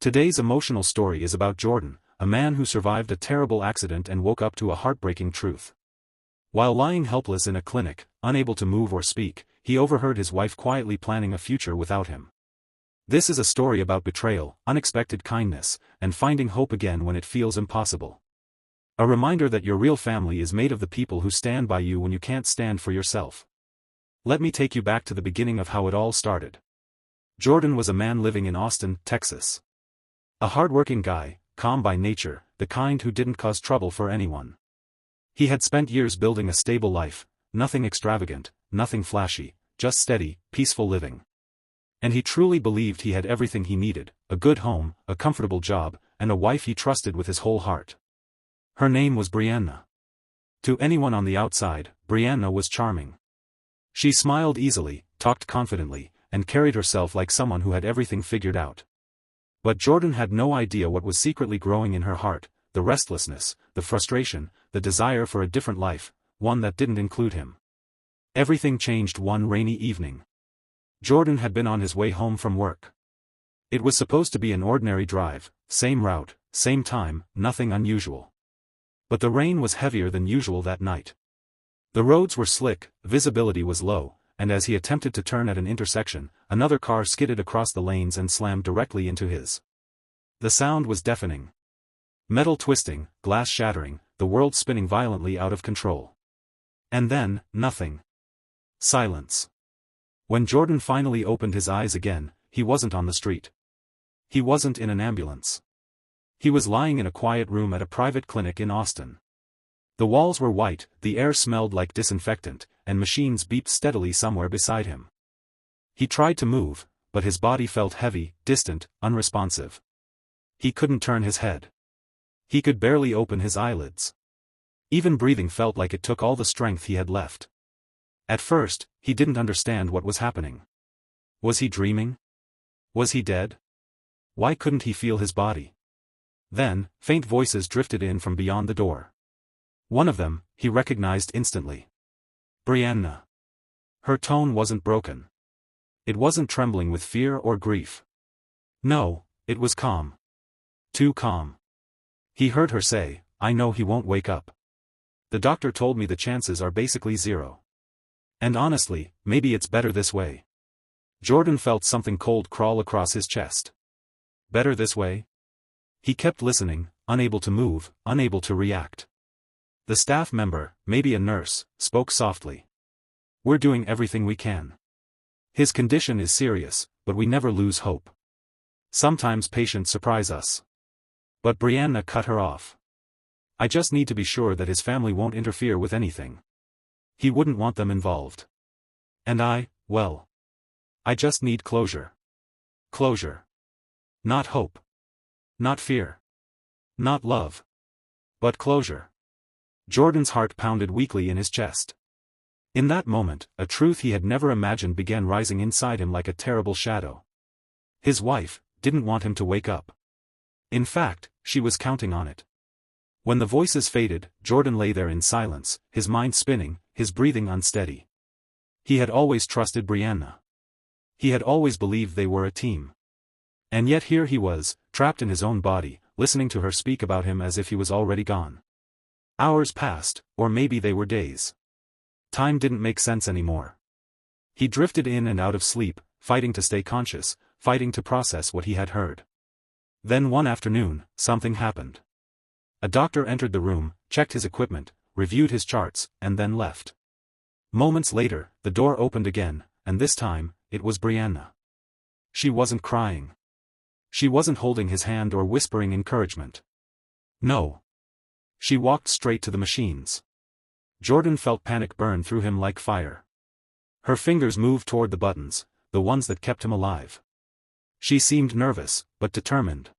Today's emotional story is about Jordan, a man who survived a terrible accident and woke up to a heartbreaking truth. While lying helpless in a clinic, unable to move or speak, he overheard his wife quietly planning a future without him. This is a story about betrayal, unexpected kindness, and finding hope again when it feels impossible. A reminder that your real family is made of the people who stand by you when you can't stand for yourself. Let me take you back to the beginning of how it all started. Jordan was a man living in Austin, Texas. A hard-working guy, calm by nature, the kind who didn't cause trouble for anyone. He had spent years building a stable life, nothing extravagant, nothing flashy, just steady, peaceful living. And he truly believed he had everything he needed, a good home, a comfortable job, and a wife he trusted with his whole heart. Her name was Brianna. To anyone on the outside, Brianna was charming. She smiled easily, talked confidently, and carried herself like someone who had everything figured out. But Jordan had no idea what was secretly growing in her heart, the restlessness, the frustration, the desire for a different life, one that didn't include him. Everything changed one rainy evening. Jordan had been on his way home from work. It was supposed to be an ordinary drive, same route, same time, nothing unusual. But the rain was heavier than usual that night. The roads were slick, visibility was low, and as he attempted to turn at an intersection, another car skidded across the lanes and slammed directly into his. The sound was deafening. Metal twisting, glass shattering, the world spinning violently out of control. And then, nothing. Silence. When Jordan finally opened his eyes again, he wasn't on the street. He wasn't in an ambulance. He was lying in a quiet room at a private clinic in Austin. The walls were white, the air smelled like disinfectant, and machines beeped steadily somewhere beside him. He tried to move, but his body felt heavy, distant, unresponsive. He couldn't turn his head. He could barely open his eyelids. Even breathing felt like it took all the strength he had left. At first, he didn't understand what was happening. Was he dreaming? Was he dead? Why couldn't he feel his body? Then, faint voices drifted in from beyond the door. One of them, he recognized instantly. Brianna. Her tone wasn't broken. It wasn't trembling with fear or grief. No, it was calm. Too calm. He heard her say, "I know he won't wake up. The doctor told me the chances are basically zero. And honestly, maybe it's better this way." Jordan felt something cold crawl across his chest. Better this way? He kept listening, unable to move, unable to react. The staff member, maybe a nurse, spoke softly. "We're doing everything we can. His condition is serious, but we never lose hope. Sometimes patients surprise us." But Brianna cut her off. "I just need to be sure that his family won't interfere with anything. He wouldn't want them involved. And well, I just need closure. Closure. Not hope. Not fear. Not love. But closure." Jordan's heart pounded weakly in his chest. In that moment, a truth he had never imagined began rising inside him like a terrible shadow. His wife didn't want him to wake up. In fact, she was counting on it. When the voices faded, Jordan lay there in silence, his mind spinning, his breathing unsteady. He had always trusted Brianna. He had always believed they were a team. And yet here he was, trapped in his own body, listening to her speak about him as if he was already gone. Hours passed, or maybe they were days. Time didn't make sense anymore. He drifted in and out of sleep, fighting to stay conscious, fighting to process what he had heard. Then one afternoon, something happened. A doctor entered the room, checked his equipment, reviewed his charts, and then left. Moments later, the door opened again, and this time, it was Brianna. She wasn't crying. She wasn't holding his hand or whispering encouragement. No. She walked straight to the machines. Jordan felt panic burn through him like fire. Her fingers moved toward the buttons, the ones that kept him alive. She seemed nervous, but determined.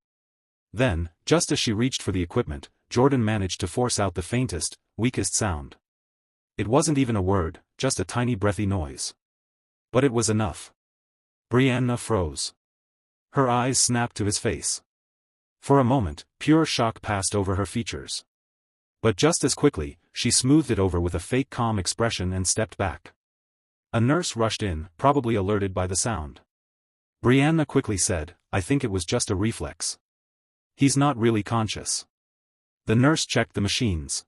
Then, just as she reached for the equipment, Jordan managed to force out the faintest, weakest sound. It wasn't even a word, just a tiny breathy noise. But it was enough. Brianna froze. Her eyes snapped to his face. For a moment, pure shock passed over her features. But just as quickly, she smoothed it over with a fake calm expression and stepped back. A nurse rushed in, probably alerted by the sound. Brianna quickly said, I think it was just a reflex. He's not really conscious. The nurse checked the machines.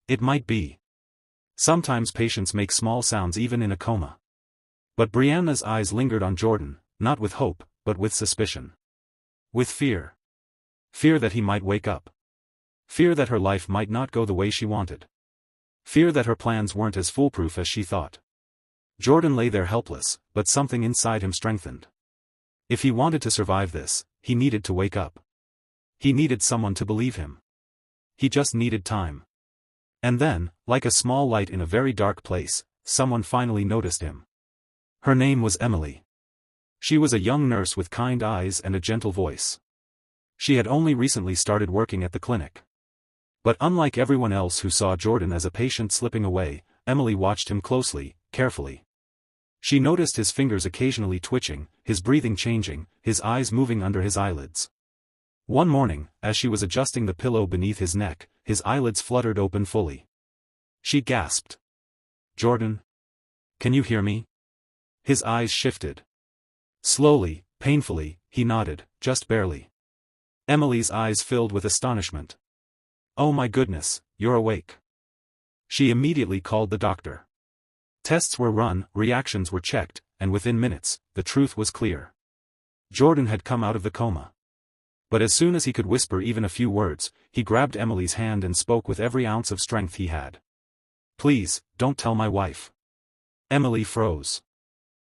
It might be. Sometimes patients make small sounds even in a coma. But Brianna's eyes lingered on Jordan, not with hope, but with suspicion. With fear. Fear that he might wake up. Fear that her life might not go the way she wanted. Fear that her plans weren't as foolproof as she thought. Jordan lay there helpless, but something inside him strengthened. If he wanted to survive this, he needed to wake up. He needed someone to believe him. He just needed time. And then, like a small light in a very dark place, someone finally noticed him. Her name was Emily. She was a young nurse with kind eyes and a gentle voice. She had only recently started working at the clinic. But unlike everyone else who saw Jordan as a patient slipping away, Emily watched him closely, carefully. She noticed his fingers occasionally twitching, his breathing changing, his eyes moving under his eyelids. One morning, as she was adjusting the pillow beneath his neck, his eyelids fluttered open fully. She gasped. Jordan? Can you hear me? His eyes shifted. Slowly, painfully, he nodded, just barely. Emily's eyes filled with astonishment. Oh my goodness, you're awake. She immediately called the doctor. Tests were run, reactions were checked, and within minutes, the truth was clear. Jordan had come out of the coma. But as soon as he could whisper even a few words, he grabbed Emily's hand and spoke with every ounce of strength he had. Please, don't tell my wife. Emily froze.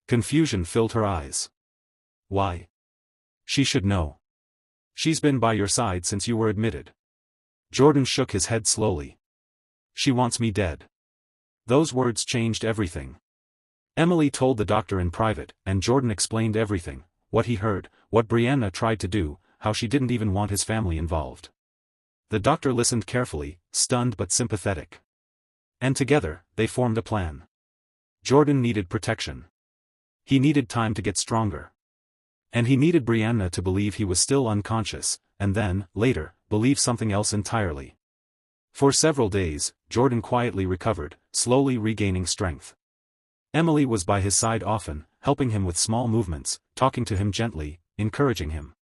Confusion filled her eyes. Why? She should know. She's been by your side since you were admitted. Jordan shook his head slowly. She wants me dead. Those words changed everything. Emily told the doctor in private, and Jordan explained everything, what he heard, what Brianna tried to do, how she didn't even want his family involved. The doctor listened carefully, stunned but sympathetic. And together, they formed a plan. Jordan needed protection. He needed time to get stronger. And he needed Brianna to believe he was still unconscious, and then, later, believe something else entirely. For several days, Jordan quietly recovered, slowly regaining strength. Emily was by his side often, helping him with small movements, talking to him gently, encouraging him.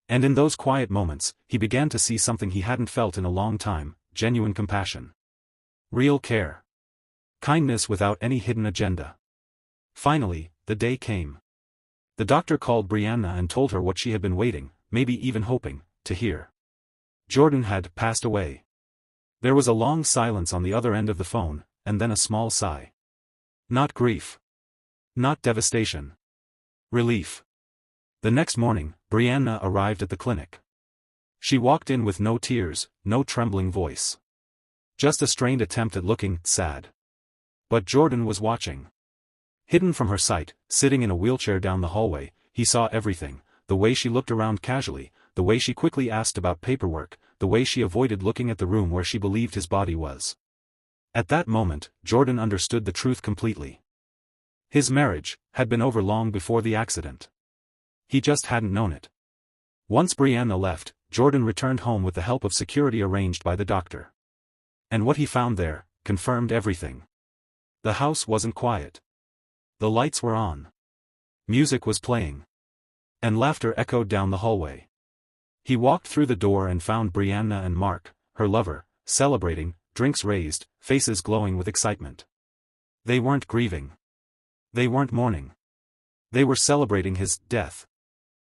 And in those quiet moments, he began to see something he hadn't felt in a long time, genuine compassion. Real care. Kindness without any hidden agenda. Finally, the day came. The doctor called Brianna and told her what she had been waiting, maybe even hoping, to hear. Jordan had passed away. There was a long silence on the other end of the phone, and then a small sigh. Not grief. Not devastation. Relief. The next morning, Brianna arrived at the clinic. She walked in with no tears, no trembling voice. Just a strained attempt at looking sad. But Jordan was watching. Hidden from her sight, sitting in a wheelchair down the hallway, he saw everything, the way she looked around casually, the way she quickly asked about paperwork, the way she avoided looking at the room where she believed his body was. At that moment, Jordan understood the truth completely. His marriage had been over long before the accident. He just hadn't known it. Once Brianna left, Jordan returned home with the help of security arranged by the doctor. And what he found there confirmed everything. The house wasn't quiet. The lights were on. Music was playing. And laughter echoed down the hallway. He walked through the door and found Brianna and Mark, her lover, celebrating, drinks raised, faces glowing with excitement. They weren't grieving. They weren't mourning. They were celebrating his death.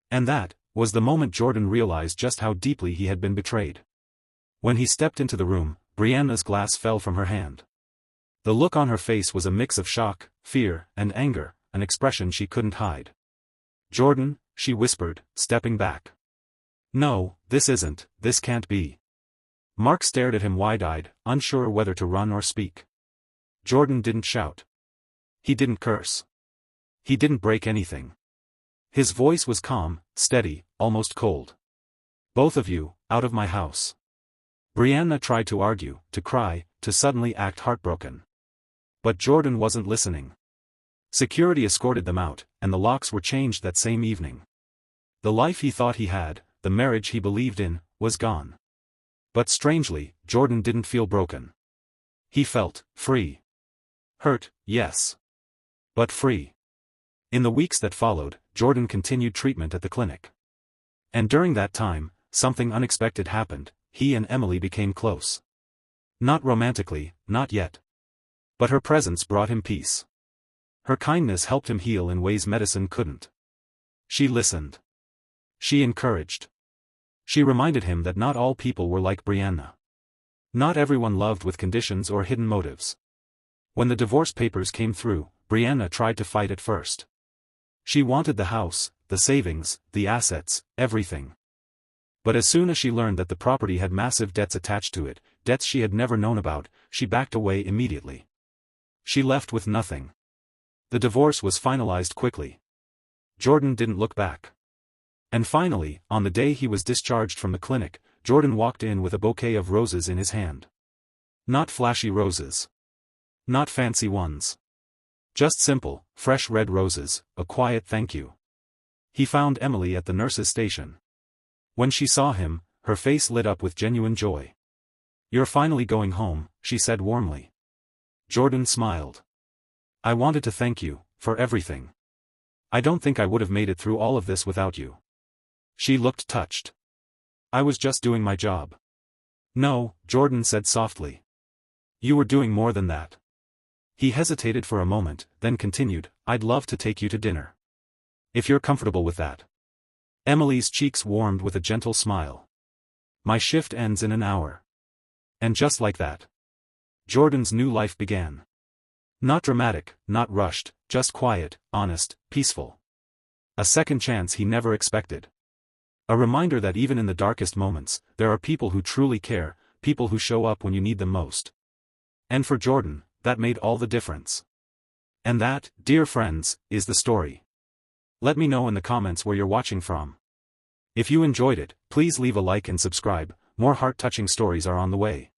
And that was the moment Jordan realized just how deeply he had been betrayed. When he stepped into the room, Brianna's glass fell from her hand. The look on her face was a mix of shock, fear, and anger, an expression she couldn't hide. Jordan, she whispered, stepping back. No, this can't be. Mark stared at him wide-eyed, unsure whether to run or speak. Jordan didn't shout. He didn't curse. He didn't break anything. His voice was calm, steady, almost cold. Both of you, out of my house. Brianna tried to argue, to cry, to suddenly act heartbroken. But Jordan wasn't listening. Security escorted them out, and the locks were changed that same evening. The life he thought he had, the marriage he believed in, was gone. But strangely, Jordan didn't feel broken. He felt free. Hurt, yes. But free. In the weeks that followed, Jordan continued treatment at the clinic. And during that time, something unexpected happened. He and Emily became close. Not romantically, not yet. But her presence brought him peace. Her kindness helped him heal in ways medicine couldn't. She listened. She encouraged. She reminded him that not all people were like Brianna. Not everyone loved with conditions or hidden motives. When the divorce papers came through, Brianna tried to fight at first. She wanted the house, the savings, the assets, everything. But as soon as she learned that the property had massive debts attached to it, debts she had never known about, she backed away immediately. She left with nothing. The divorce was finalized quickly. Jordan didn't look back. And finally, on the day he was discharged from the clinic, Jordan walked in with a bouquet of roses in his hand. Not flashy roses. Not fancy ones. Just simple, fresh red roses, a quiet thank you. He found Emily at the nurse's station. When she saw him, her face lit up with genuine joy. "You're finally going home," she said warmly. Jordan smiled. "I wanted to thank you, for everything. I don't think I would have made it through all of this without you." She looked touched. "I was just doing my job." "No," Jordan said softly. "You were doing more than that." He hesitated for a moment, then continued, "I'd love to take you to dinner. If you're comfortable with that." Emily's cheeks warmed with a gentle smile. "My shift ends in an hour." And just like that, Jordan's new life began. Not dramatic, not rushed, just quiet, honest, peaceful. A second chance he never expected. A reminder that even in the darkest moments, there are people who truly care, people who show up when you need them most. And for Jordan, that made all the difference. And that, dear friends, is the story. Let me know in the comments where you're watching from. If you enjoyed it, please leave a like and subscribe. More heart-touching stories are on the way.